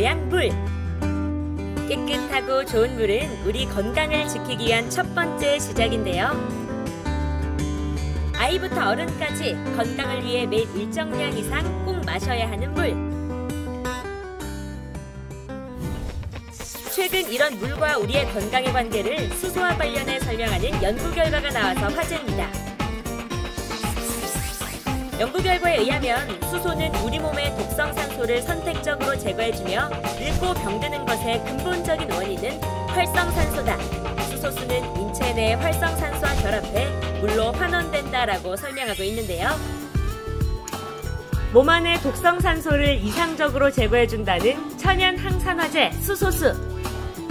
모양 물. 깨끗하고 좋은 물은 우리 건강을 지키기 위한 첫 번째 시작인데요. 아이부터 어른까지 건강을 위해 매일 일정량 이상 꼭 마셔야 하는 물. 최근 이런 물과 우리의 건강의 관계를 수소와 관련해 설명하는 연구 결과가 나와서 화제입니다. 연구 결과에 의하면 수소는 우리 몸의 독성 산소를 선택적으로 제거해주며 늙고 병드는 것의 근본적인 원인은 활성산소다. 수소수는 인체 내 활성산소와 결합해 물로 환원된다라고 설명하고 있는데요. 몸 안의 독성 산소를 이상적으로 제거해준다는 천연 항산화제 수소수.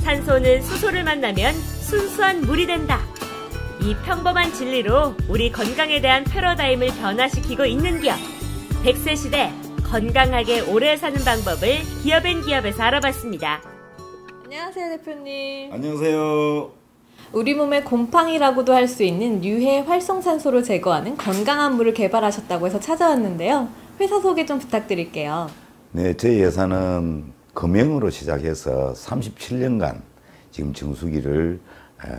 산소는 수소를 만나면 순수한 물이 된다. 이 평범한 진리로 우리 건강에 대한 패러다임을 변화시키고 있는 기업. 100세 시대 건강하게 오래 사는 방법을 기업앤기업에서 알아봤습니다. 안녕하세요, 대표님. 안녕하세요. 우리 몸의 곰팡이라고도 할 수 있는 유해 활성산소를 제거하는 건강한 물을 개발하셨다고 해서 찾아왔는데요. 회사 소개 좀 부탁드릴게요. 네, 저희 회사는 금형으로 시작해서 37년간 지금 정수기를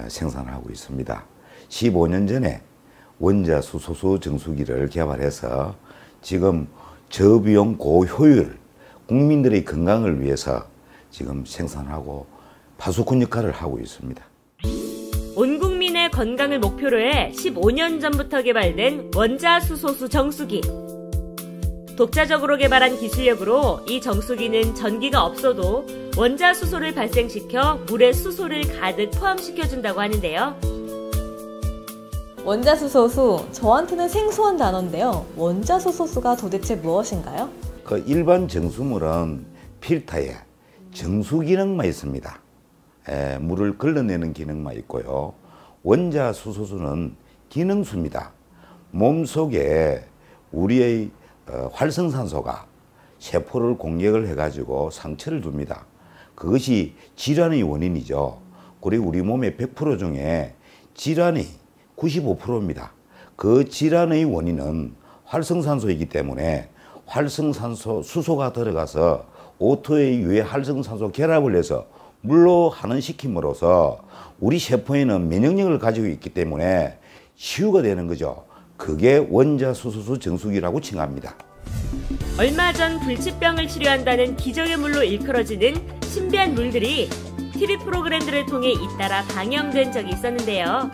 생산하고 있습니다. 15년 전에 원자 수소수 정수기를 개발해서 지금 저비용 고효율 국민들의 건강을 위해서 지금 생산하고 파수꾼 역할을 하고 있습니다. 온 국민의 건강을 목표로 해 15년 전부터 개발된 원자 수소수 정수기. 독자적으로 개발한 기술력으로 이 정수기는 전기가 없어도 원자 수소를 발생시켜 물에 수소를 가득 포함시켜준다고 하는데요. 원자수소수, 저한테는 생소한 단어인데요. 원자수소수가 도대체 무엇인가요? 그 일반 정수물은 필터에 정수 기능만 있습니다. 물을 걸러내는 기능만 있고요. 원자수소수는 기능수입니다. 몸속에 우리의 활성산소가 세포를 공격을 해가지고 상처를 줍니다. 그것이 질환의 원인이죠. 그리고 우리 몸의 100% 중에 질환이 95%입니다. 그 질환의 원인은 활성산소이기 때문에 활성산소 수소가 들어가서 오토의 유해 활성산소 결합을 해서 물로 환원시킴으로써 우리 세포에는 면역력을 가지고 있기 때문에 치유가 되는 거죠. 그게 원자수소수 정수기라고 칭합니다. 얼마 전 불치병을 치료한다는 기적의 물로 일컬어지는 신비한 물들이 TV 프로그램들을 통해 잇따라 방영된 적이 있었는데요.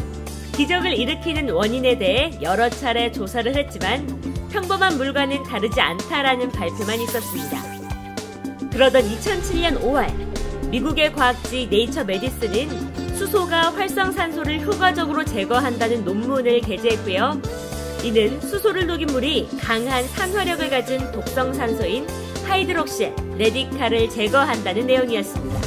기적을 일으키는 원인에 대해 여러 차례 조사를 했지만 평범한 물과는 다르지 않다라는 발표만 있었습니다. 그러던 2007년 5월 미국의 과학지 네이처 메디슨은 수소가 활성산소를 효과적으로 제거한다는 논문을 게재했고요. 이는 수소를 녹인 물이 강한 산화력을 가진 독성산소인 하이드록시 레디칼을 제거한다는 내용이었습니다.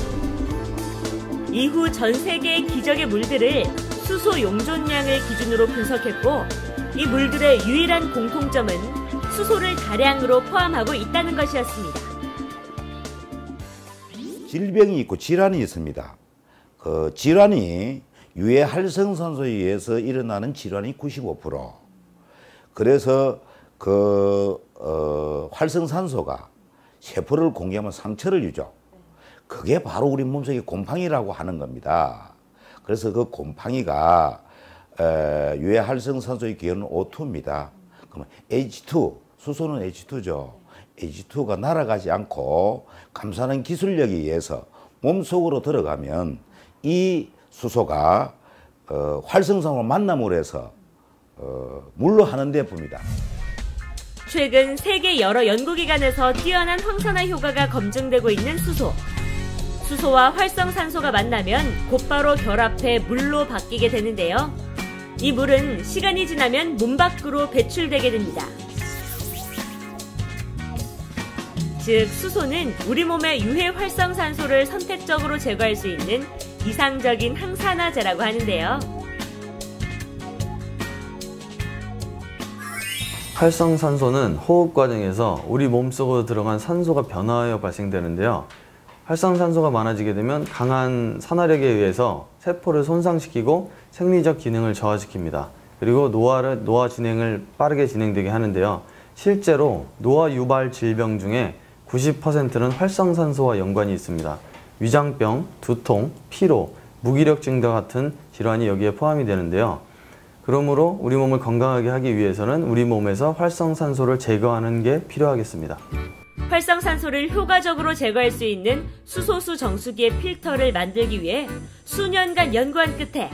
이후 전 세계의 기적의 물들을 수소 용존량을 기준으로 분석했고 이 물들의 유일한 공통점은 수소를 다량으로 포함하고 있다는 것이었습니다. 질병이 있고 질환이 있습니다. 그 질환이 유해 활성산소에 의해서 일어나는 질환이 95%. 그래서 활성산소가 세포를 공격하면 상처를 주죠. 그게 바로 우리 몸속의 곰팡이라고 하는 겁니다. 그래서 그 곰팡이가 유해 활성산소의 기호는 O2입니다. 그러면 H2, 수소는 H2죠. H2가 날아가지 않고 감싸는 기술력에 의해서 몸속으로 들어가면 이 수소가 활성산소로 만남으로 해서 물로 하는 뎁니다. 최근 세계 여러 연구기관에서 뛰어난 황산화 효과가 검증되고 있는 수소. 수소와 활성산소가 만나면 곧바로 결합해 물로 바뀌게 되는데요. 이 물은 시간이 지나면 몸 밖으로 배출되게 됩니다. 즉 수소는 우리 몸의 유해 활성산소를 선택적으로 제거할 수 있는 이상적인 항산화제라고 하는데요. 활성산소는 호흡 과정에서 우리 몸속으로 들어간 산소가 변화하여 발생되는데요. 활성산소가 많아지게 되면 강한 산화력에 의해서 세포를 손상시키고 생리적 기능을 저하시킵니다. 그리고 노화 진행을 빠르게 진행되게 하는데요. 실제로 노화 유발 질병 중에 90%는 활성산소와 연관이 있습니다. 위장병, 두통, 피로, 무기력증과 같은 질환이 여기에 포함이 되는데요. 그러므로 우리 몸을 건강하게 하기 위해서는 우리 몸에서 활성산소를 제거하는 게 필요하겠습니다. 활성산소를 효과적으로 제거할 수 있는 수소수 정수기의 필터를 만들기 위해 수년간 연구한 끝에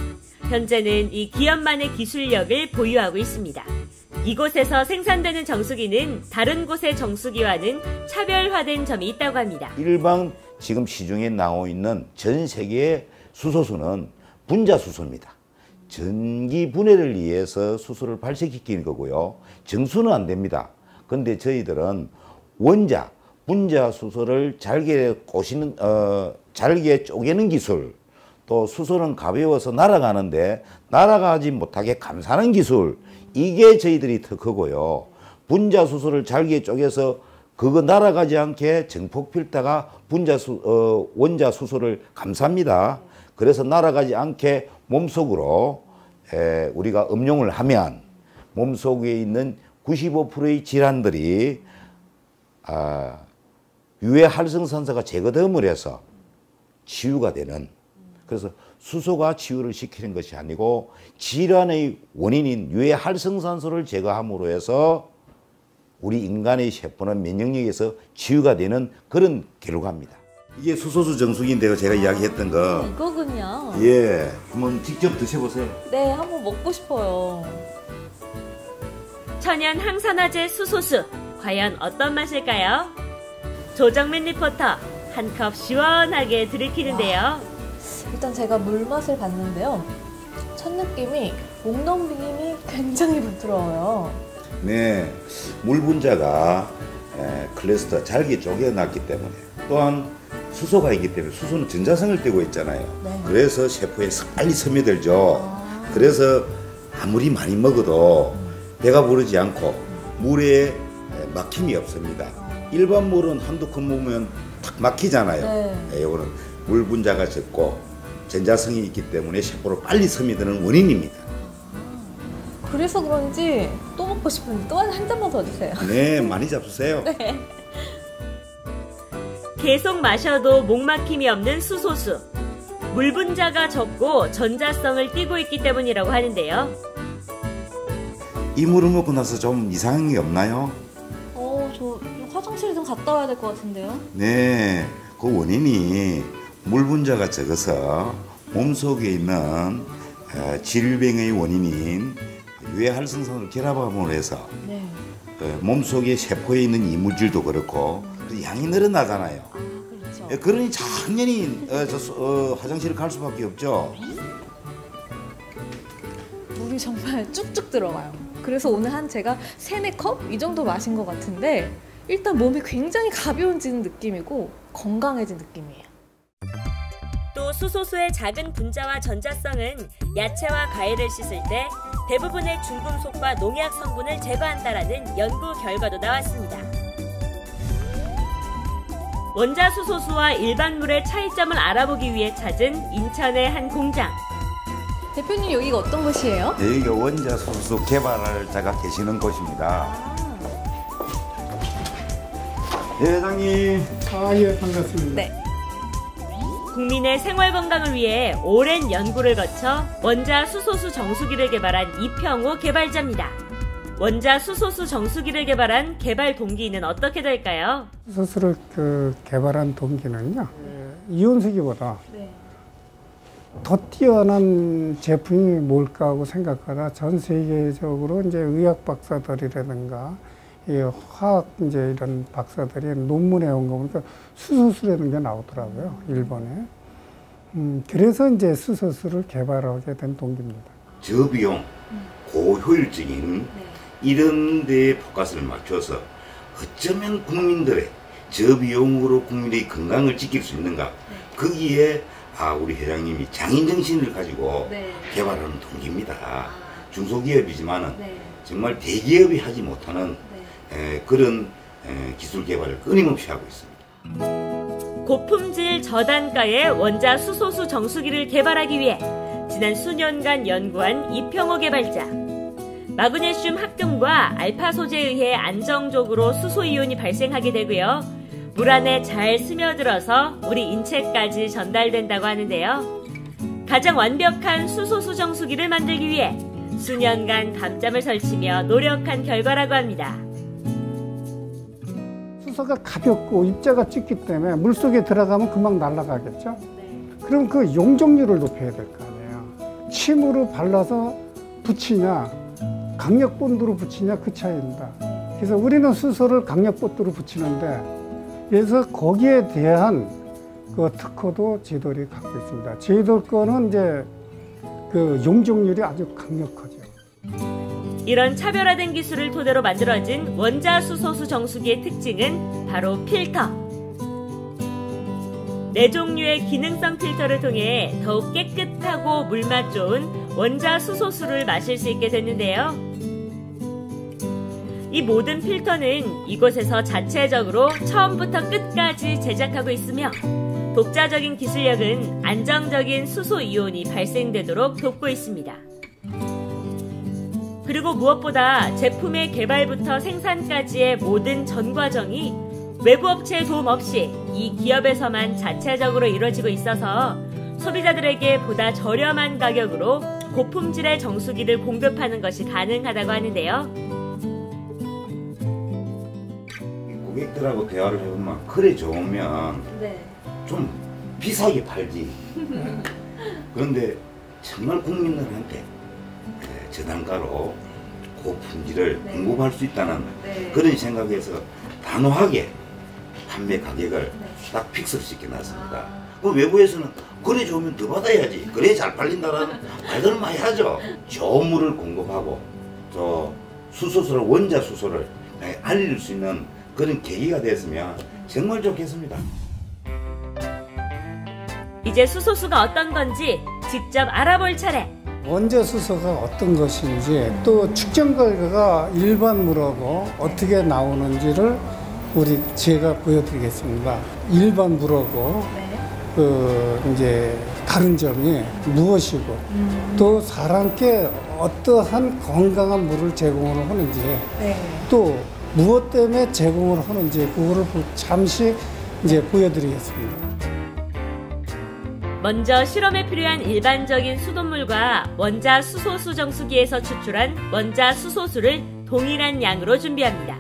현재는 이 기업만의 기술력을 보유하고 있습니다. 이곳에서 생산되는 정수기는 다른 곳의 정수기와는 차별화된 점이 있다고 합니다. 일반 지금 시중에 나오고 있는 전 세계의 수소수는 분자수소입니다. 전기 분해를 위해서 수소를 발생시키는 거고요. 정수는 안 됩니다. 근데 저희들은 원자, 분자 수소를 잘게 잘게 쪼개는 기술, 또 수소는 가벼워서 날아가는데 날아가지 못하게 감싸는 기술, 이게 저희들이 특허고요. 분자 수소를 잘게 쪼개서 그거 날아가지 않게 정폭 필터가 원자 수소를 감쌉니다. 그래서 날아가지 않게 몸속으로 우리가 음용을 하면 몸속에 있는 95%의 질환들이 유해 활성산소가 제거됨을 해서 치유가 되는, 그래서 수소가 치유를 시키는 것이 아니고 질환의 원인인 유해 활성산소를 제거함으로 해서 우리 인간의 세포는 면역력에서 치유가 되는 그런 결과입니다. 이게 수소수 정수기인데요. 제가 이야기했던 거. 이거군요. 예, 한번 직접 드셔보세요. 네, 한번 먹고 싶어요. 천연 항산화제 수소수, 과연 어떤 맛일까요? 조정민 리포터, 한 컵 시원하게 들이키는데요. 일단 제가 물 맛을 봤는데요. 첫 느낌이 목 넘김이 굉장히 부드러워요. 네, 물 분자가 클래스터 잘게 쪼개놨기 때문에, 또한 수소가 있기 때문에 수소는 전자성을 띠고 있잖아요. 네. 그래서 세포에 빨리 스며들죠. 그래서 아무리 많이 먹어도 배가 부르지 않고 물에 막힘이 없습니다. 일반 물은 한두 컵 먹으면 탁 막히잖아요. 네. 이거는 물 분자가 적고 전자성이 있기 때문에 세포로 빨리 스며드는 원인입니다. 그래서 그런지 또 먹고 싶은데 또 한 잔만 더 주세요. 네, 많이 잡수세요. 네. 계속 마셔도 목 막힘이 없는 수소수. 물 분자가 적고 전자성을 띠고 있기 때문이라고 하는데요. 이 물을 먹고 나서 좀 이상한 게 없나요? 저 화장실 좀 갔다 와야 될 것 같은데요. 네, 그 원인이 물 분자가 적어서 몸속에 있는 질병의 원인인 유해 활성산소를 결합함으로 해서 네. 몸속에 세포에 있는 이물질도 그렇고 양이 늘어나잖아요. 그렇죠. 그러니 당연히 화장실을 갈 수밖에 없죠. 물이 정말 쭉쭉 들어가요. 그래서 오늘 한 제가 3-4컵 이 정도 마신 것 같은데 일단 몸이 굉장히 가벼워지는 느낌이고 건강해진 느낌이에요. 또 수소수의 작은 분자와 전자성은 야채와 과일을 씻을 때 대부분의 중금속과 농약 성분을 제거한다라는 연구 결과도 나왔습니다. 원자 수소수와 일반 물의 차이점을 알아보기 위해 찾은 인천의 한 공장. 대표님 여기가 어떤 곳이에요? 여기가 원자 수소 개발자가 계시는 곳입니다. 네, 회장님. 예, 반갑습니다. 네. 국민의 생활 건강을 위해 오랜 연구를 거쳐 원자 수소수 정수기를 개발한 이평호 개발자입니다. 원자 수소수 정수기를 개발한 개발 동기는 어떻게 될까요? 수소수를 개발한 동기는요, 이온수기보다 더 뛰어난 제품이 뭘까 하고 생각하다 전 세계적으로 이제 의학 박사들이라든가 화학 이제 이런 박사들이 논문에 온 거 보니까 수소수라는 게 나오더라고요, 일본에. 그래서 이제 수소수를 개발하게 된 동기입니다. 저비용, 고효율적인 이런 데에 포커스를 맞춰서 어쩌면 국민들의 저비용으로 국민의 건강을 지킬 수 있는가, 거기에 우리 회장님이 장인정신을 가지고 개발하는 동기입니다. 중소기업이지만은 정말 대기업이 하지 못하는 그런 기술 개발을 끊임없이 하고 있습니다. 고품질 저단가의 원자 수소수 정수기를 개발하기 위해 지난 수년간 연구한 이평호 개발자. 마그네슘 합금과 알파 소재에 의해 안정적으로 수소이온이 발생하게 되고요. 물 안에 잘 스며들어서 우리 인체까지 전달된다고 하는데요. 가장 완벽한 수소수 정수기를 만들기 위해 수년간 밤잠을 설치며 노력한 결과라고 합니다. 수소가 가볍고 입자가 짙기 때문에 물속에 들어가면 금방 날아가겠죠? 그럼 그 용적률을 높여야 될 거 아니에요. 침으로 발라서 붙이냐 강력본드로 붙이냐 그 차이입니다. 그래서 우리는 수소를 강력본드로 붙이는데 그래서 거기에 대한 그 특허도 제돌이 갖고 있습니다. 제돌 거는 이제 그 용적률이 아주 강력하죠. 이런 차별화된 기술을 토대로 만들어진 원자 수소수 정수기의 특징은 바로 필터. 4종류의 기능성 필터를 통해 더욱 깨끗하고 물맛 좋은 원자 수소수를 마실 수 있게 됐는데요. 이 모든 필터는 이곳에서 자체적으로 처음부터 끝까지 제작하고 있으며 독자적인 기술력은 안정적인 수소 이온이 발생되도록 돕고 있습니다. 그리고 무엇보다 제품의 개발부터 생산까지의 모든 전 과정이 외부 업체의 도움 없이 이 기업에서만 자체적으로 이루어지고 있어서 소비자들에게 보다 저렴한 가격으로 고품질의 정수기를 공급하는 것이 가능하다고 하는데요. 고객들하고 대화를 해보면 그래 좋으면 좀 비싸게 팔지. 그런데 정말 국민들한테 저단가로 고품질을 공급할 수 있다는 그런 생각에서 단호하게 판매 가격을 딱 픽스시켜 놨습니다. 그 외부에서는 그래 좋으면 더 받아야지, 그래 잘 팔린다라는 말들을 많이 하죠. 좋은 물을 공급하고 또 수소수를 원자 수소를 알릴 수 있는 그런 계기가 됐으면 정말 좋겠습니다. 이제 수소수가 어떤 건지 직접 알아볼 차례. 원자 수소가 어떤 것인지 또 측정 결과가 일반 물하고 어떻게 나오는지를 제가 보여드리겠습니다. 일반 물하고 이제 다른 점이 무엇이고 또 사람께 어떠한 건강한 물을 제공을 하는지 또 무엇 때문에 제공을 하는지 그거를 잠시 이제 보여드리겠습니다. 먼저 실험에 필요한 일반적인 수돗물과 원자 수소수 정수기에서 추출한 원자 수소수를 동일한 양으로 준비합니다.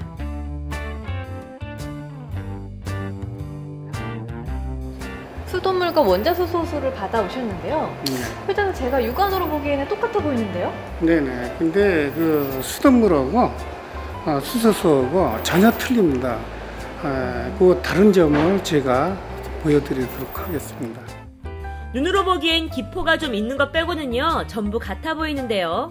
수돗물과 원자 수소수를 받아오셨는데요. 일단 제가 육안으로 보기에는 똑같아 보이는데요? 네네. 근데 그 수돗물하고 수소수하고 전혀 틀립니다. 그 다른 점을 제가 보여드리도록 하겠습니다. 눈으로 보기엔 기포가 좀 있는 것 빼고는요, 전부 같아 보이는데요.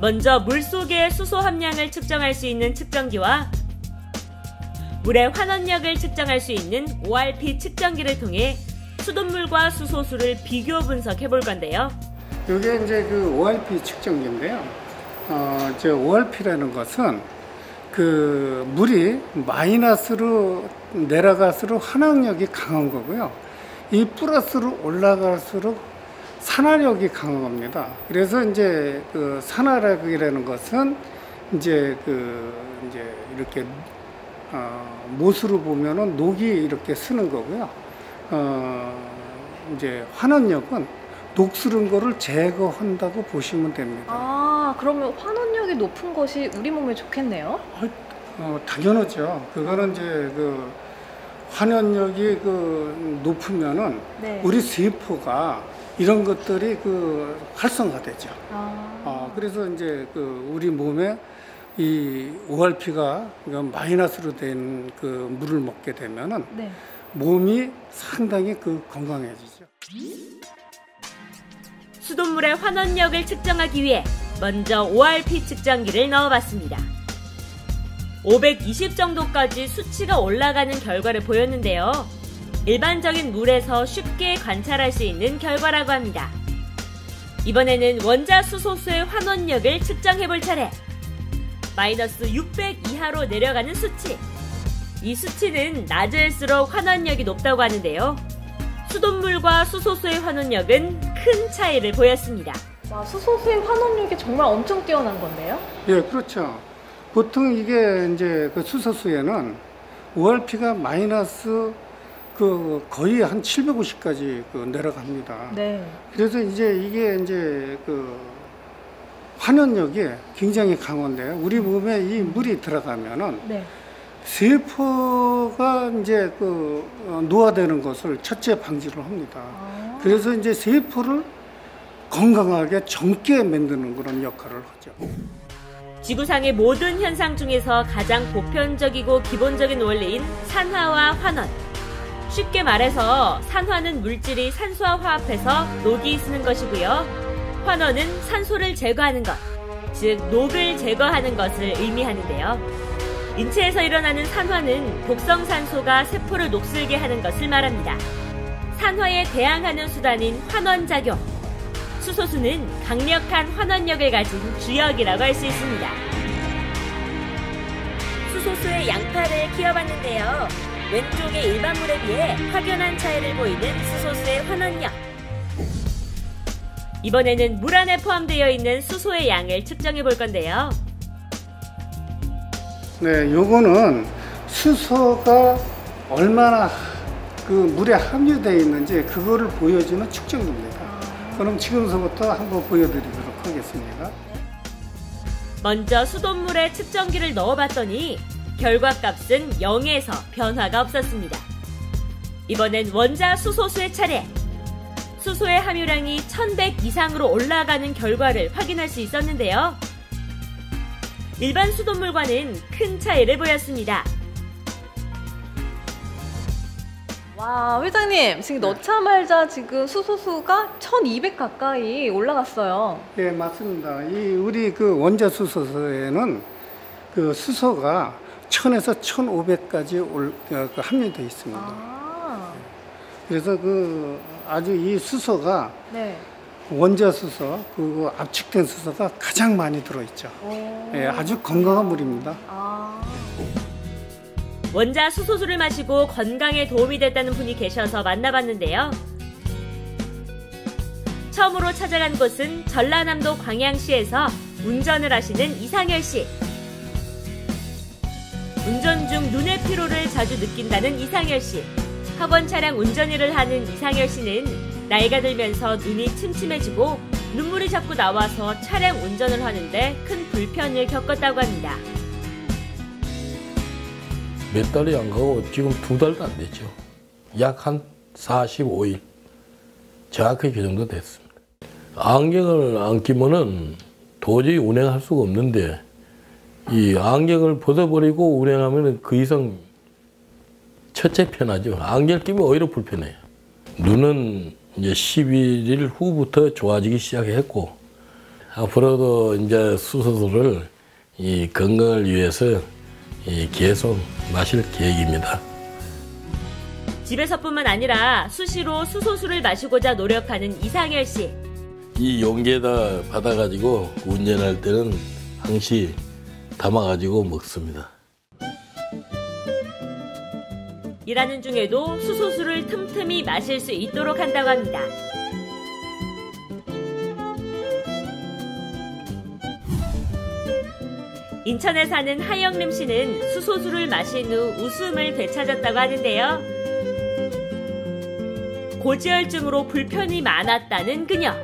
먼저 물속의 수소 함량을 측정할 수 있는 측정기와 물의 환원력을 측정할 수 있는 ORP 측정기를 통해 수돗물과 수소수를 비교 분석해 볼 건데요. 이게 이제 그 ORP 측정기인데요. ORP라는 것은 그 물이 마이너스로 내려갈수록 환원력이 강한 거고요. 이 플러스로 올라갈수록 산화력이 강한 겁니다. 그래서 이제 그 산화력이라는 것은 이제 이렇게 못으로 보면은 녹이 이렇게 쓰는 거고요. 이제 환원력은 녹슬은 거를 제거한다고 보시면 됩니다. 아, 그러면 환원력이 높은 것이 우리 몸에 좋겠네요? 당연하죠. 그거는 이제 그 환원력이 높으면은 우리 세포가 이런 것들이 활성화되죠. 그래서 이제 우리 몸에 이 ORP가 마이너스로 된 물을 먹게 되면은 몸이 상당히 건강해지죠. 수돗물의 환원력을 측정하기 위해 먼저 ORP 측정기를 넣어봤습니다. 520 정도까지 수치가 올라가는 결과를 보였는데요. 일반적인 물에서 쉽게 관찰할 수 있는 결과라고 합니다. 이번에는 원자 수소수의 환원력을 측정해볼 차례. 마이너스 600 이하로 내려가는 수치. 이 수치는 낮을수록 환원력이 높다고 하는데요. 수돗물과 수소수의 환원력은 큰 차이를 보였습니다. 수소수의 환원력이 정말 엄청 뛰어난 건데요? 예, 그렇죠. 보통 이게 이제 그 수소수에는 ORP가 마이너스 그 거의 한 750까지 그 내려갑니다. 네. 그래서 이제 이게 이제 그 환원력이 굉장히 강한데 우리 몸에 이 물이 들어가면은 네. 세포가 이제 그 노화되는 것을 첫째 방지를 합니다. 그래서 이제 세포를 건강하게 젊게 만드는 그런 역할을 하죠. 지구상의 모든 현상 중에서 가장 보편적이고 기본적인 원리인 산화와 환원. 쉽게 말해서 산화는 물질이 산소와 화합해서 녹이 쓰는 것이고요. 환원은 산소를 제거하는 것, 즉 녹을 제거하는 것을 의미하는데요. 인체에서 일어나는 산화는 독성산소가 세포를 녹슬게 하는 것을 말합니다. 산화에 대항하는 수단인 환원작용. 수소수는 강력한 환원력을 가진 주역이라고 할 수 있습니다. 수소수의 양파를 키워봤는데요. 왼쪽의 일반 물에 비해 확연한 차이를 보이는 수소수의 환원력. 이번에는 물 안에 포함되어 있는 수소의 양을 측정해 볼 건데요. 네, 요거는 수소가 얼마나 그 물에 함유되어 있는지 그거를 보여주는 측정입니다. 그럼 지금서부터 한번 보여드리도록 하겠습니다. 먼저 수돗물에 측정기를 넣어봤더니 결과값은 0에서 변화가 없었습니다. 이번엔 원자 수소수의 차례. 수소의 함유량이 1100 이상으로 올라가는 결과를 확인할 수 있었는데요. 일반 수돗물과는 큰 차이를 보였습니다. 와, 회장님, 지금 넣자마자 지금 수소수가 1200 가까이 올라갔어요. 예, 맞습니다. 이 우리 그 원자 수소수에는 그 수소가 1000에서 1500까지 함유되어 있습니다. 아, 그래서 그 아주 이 수소가 네. 원자 수소, 그 압축된 수소가 가장 많이 들어있죠. 예, 아주 건강한 물입니다. 아. 원자 수소수를 마시고 건강에 도움이 됐다는 분이 계셔서 만나봤는데요. 처음으로 찾아간 곳은 전라남도 광양시에서 운전을 하시는 이상열 씨. 운전 중 눈의 피로를 자주 느낀다는 이상열 씨. 학원 차량 운전 일을 하는 이상열 씨는 나이가 들면서 눈이 침침해지고 눈물이 자꾸 나와서 차량 운전을 하는데 큰 불편을 겪었다고 합니다. 몇 달이 안 가고 지금 2달도 안 됐죠. 약 한 45일. 정확히 그 정도 됐습니다. 안경을 안 끼면은 도저히 운행할 수가 없는데 이 안경을 벗어버리고 운행하면 그 이상 첫째 편하죠. 안경을 끼면 오히려 불편해요. 눈은 이제 11일 후부터 좋아지기 시작했고 앞으로도 이제 수소수를 이 건강을 위해서 계속 마실 계획입니다. 집에서뿐만 아니라 수시로 수소수를 마시고자 노력하는 이상열 씨. 이 용기에다 받아가지고 운전할 때는 항시 담아가지고 먹습니다. 일하는 중에도 수소수를 틈틈이 마실 수 있도록 한다고 합니다. 인천에 사는 하영림 씨는 수소수를 마신 후 웃음을 되찾았다고 하는데요. 고지혈증으로 불편이 많았다는 그녀.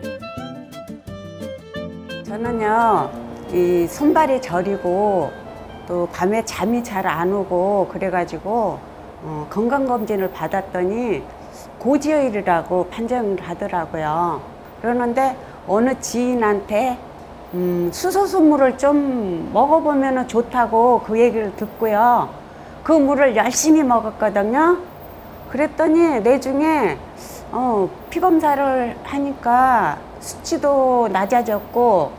저는요, 이 손발이 저리고 또 밤에 잠이 잘 안 오고 그래가지고 건강검진을 받았더니 고지혈이라고 판정을 하더라고요. 그러는데 어느 지인한테 수소수물을 좀 먹어보면 좋다고 그 얘기를 듣고요. 그 물을 열심히 먹었거든요. 그랬더니 내중에 피검사를 하니까 수치도 낮아졌고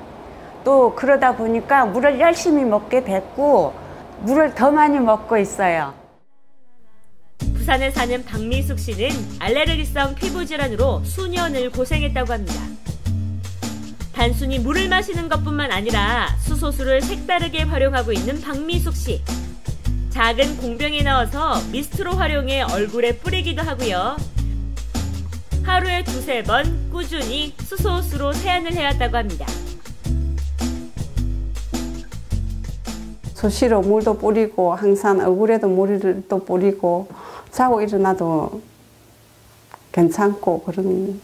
또 그러다 보니까 물을 열심히 먹게 됐고 물을 더 많이 먹고 있어요. 부산에 사는 박미숙 씨는 알레르기성 피부 질환으로 수년을 고생했다고 합니다. 단순히 물을 마시는 것뿐만 아니라 수소수를 색다르게 활용하고 있는 박미숙 씨. 작은 공병에 넣어서 미스트로 활용해 얼굴에 뿌리기도 하고요. 하루에 2-3번 꾸준히 수소수로 세안을 해왔다고 합니다. 수시로 물도 뿌리고 항상 얼굴에도 물을 또 뿌리고 자고 일어나도 괜찮고 그런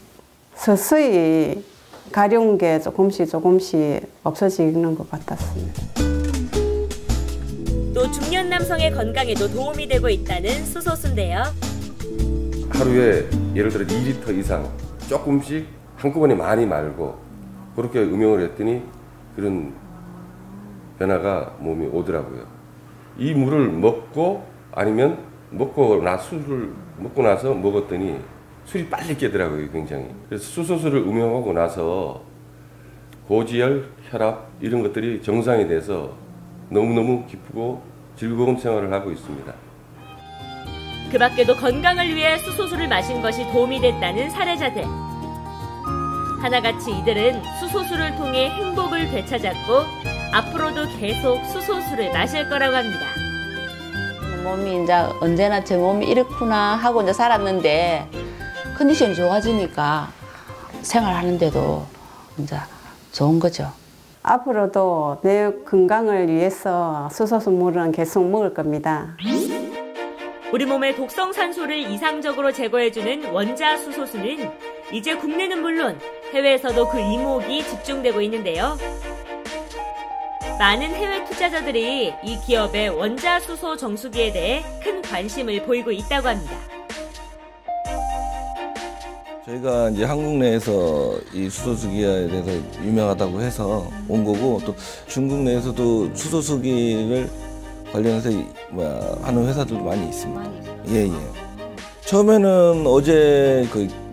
서서히 가려운 게 조금씩 없어지는 것 같았습니다. 또 중년 남성의 건강에도 도움이 되고 있다는 수소수인데요. 하루에 예를 들어 2리터 이상 조금씩 한꺼번에 많이 말고 그렇게 음용을 했더니 그런 변화가 몸에 오더라고요. 이 물을 먹고 아니면 술을 먹고 나서 먹었더니 술이 빨리 깨더라고요, 굉장히. 그래서 수소수를 음용하고 나서 고지혈, 혈압 이런 것들이 정상이 돼서 너무너무 기쁘고 즐거운 생활을 하고 있습니다. 그 밖에도 건강을 위해 수소수를 마신 것이 도움이 됐다는 사례자들. 하나같이 이들은 수소수를 통해 행복을 되찾았고 앞으로도 계속 수소수를 마실 거라고 합니다. 몸이 이제 언제나 제 몸이 이렇구나 하고 이제 살았는데 컨디션이 좋아지니까 생활하는데도 이제 좋은 거죠. 앞으로도 내 건강을 위해서 수소수물은 계속 먹을 겁니다. 우리 몸의 독성 산소를 이상적으로 제거해주는 원자 수소수는 이제 국내는 물론 해외에서도 그 이목이 집중되고 있는데요. 많은 해외 투자자들이 이 기업의 원자 수소 정수기에 대해 큰 관심을 보이고 있다고 합니다. 저희가 이제 한국 내에서 이 수소수기에 대해서 유명하다고 해서 온 거고 또 중국 내에서도 수소수기를 관련해서 하는 회사들도 많이 있습니다. 예. 처음에는 어제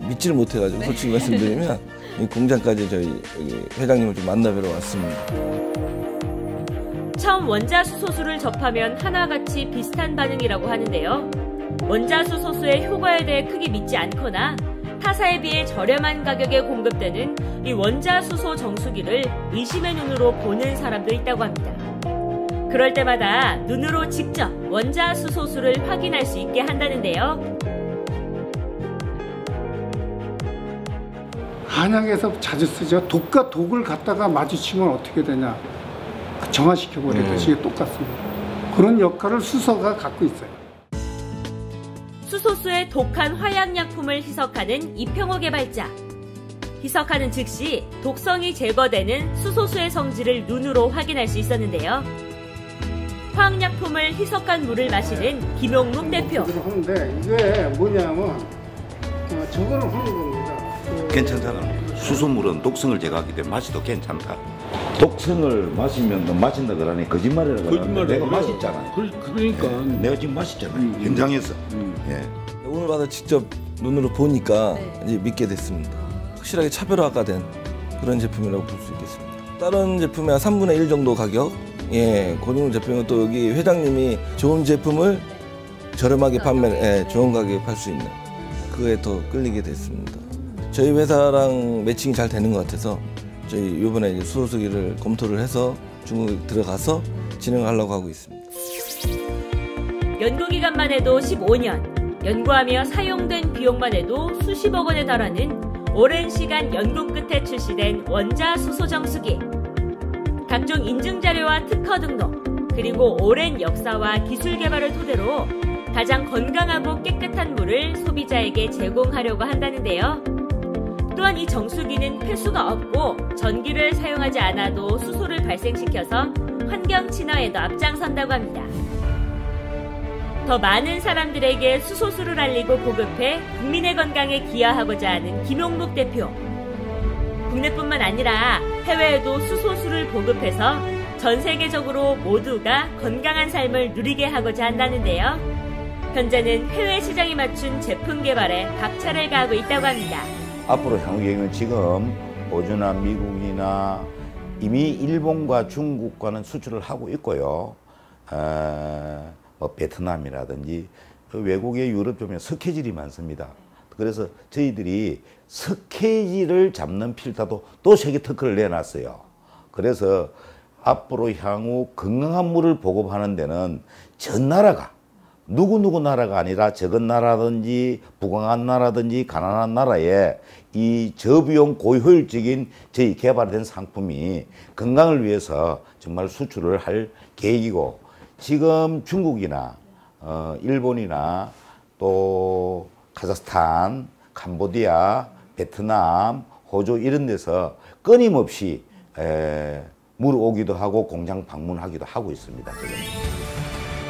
믿지를 못해가지고 솔직히 말씀드리면 이 공장까지 저희 회장님을 좀 만나뵈러 왔습니다. 처음 원자수소수를 접하면 하나같이 비슷한 반응이라고 하는데요. 원자수소수의 효과에 대해 크게 믿지 않거나 타사에 비해 저렴한 가격에 공급되는 이 원자수소 정수기를 의심의 눈으로 보는 사람도 있다고 합니다. 그럴 때마다 눈으로 직접 원자수소수를 확인할 수 있게 한다는데요. 한약에서 자주 쓰죠. 독과 독을 갖다가 마주치면 어떻게 되냐. 정화시켜버리듯이 똑같습니다. 그런 역할을 수소가 갖고 있어요. 수소수에 독한 화약약품을 희석하는 이평호 개발자. 희석하는 즉시 독성이 제거되는 수소수의 성질을 눈으로 확인할 수 있었는데요. 화학약품을 희석한 물을 마시는 김용묵 대표. 하는데 이게 뭐냐면 저거를 하는 겁니다. 괜찮잖아. 수소물은 독성을 제거하기 때문에 맛이 더 괜찮다. 독성을 마시면 너 마신다 그러니 거짓말이라고 그러는데 내가 맛있잖아. 그러니까. 내가 지금 맛있잖아. 현장에서. 예. 오늘 와서 직접 눈으로 보니까 이제 믿게 됐습니다. 확실하게 차별화가 된 그런 제품이라고 볼 수 있겠습니다. 다른 제품의 한 3분의 1 정도 가격? 예, 그 정도 제품은 또 여기 회장님이 좋은 제품을 저렴하게 좋은 가격에 팔 수 있는 그거에 더 끌리게 됐습니다. 저희 회사랑 매칭이 잘 되는 것 같아서 저희 이번에 이제 수소수기를 검토를 해서 중국에 들어가서 진행하려고 하고 있습니다. 연구기간만 해도 15년, 연구하며 사용된 비용만 해도 수십억 원에 달하는 오랜 시간 연구 끝에 출시된 원자수소 정수기. 각종 인증자료와 특허 등록, 그리고 오랜 역사와 기술 개발을 토대로 가장 건강하고 깨끗한 물을 소비자에게 제공하려고 한다는데요. 또한 이 정수기는 폐수가 없고 전기를 사용하지 않아도 수소를 발생시켜서 환경 친화에도 앞장선다고 합니다. 더 많은 사람들에게 수소수를 알리고 보급해 국민의 건강에 기여하고자 하는 김용묵 대표. 국내뿐만 아니라 해외에도 수소수를 보급해서 전 세계적으로 모두가 건강한 삶을 누리게 하고자 한다는데요. 현재는 해외 시장에 맞춘 제품 개발에 박차를 가하고 있다고 합니다. 앞으로 향후 경영은 지금 호주나 미국이나 이미 일본과 중국과는 수출을 하고 있고요. 베트남이라든지 그 외국의 유럽 쪽에 석회질이 많습니다. 그래서 저희들이 석회질을 잡는 필터도 또 세계 특허를 내놨어요. 그래서 앞으로 향후 건강한 물을 보급하는 데는 전 나라가 누구 나라가 아니라 적은 나라든지 부강한 나라든지 가난한 나라에 이 저비용 고효율적인 저희 개발된 상품이 건강을 위해서 정말 수출을 할 계획이고, 지금 중국이나 일본이나 또 카자흐스탄, 캄보디아, 베트남, 호주 이런 데서 끊임없이 물오기도 하고 공장 방문하기도 하고 있습니다. 지금.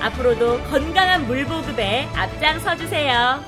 앞으로도 건강한 물 보급에 앞장서 주세요.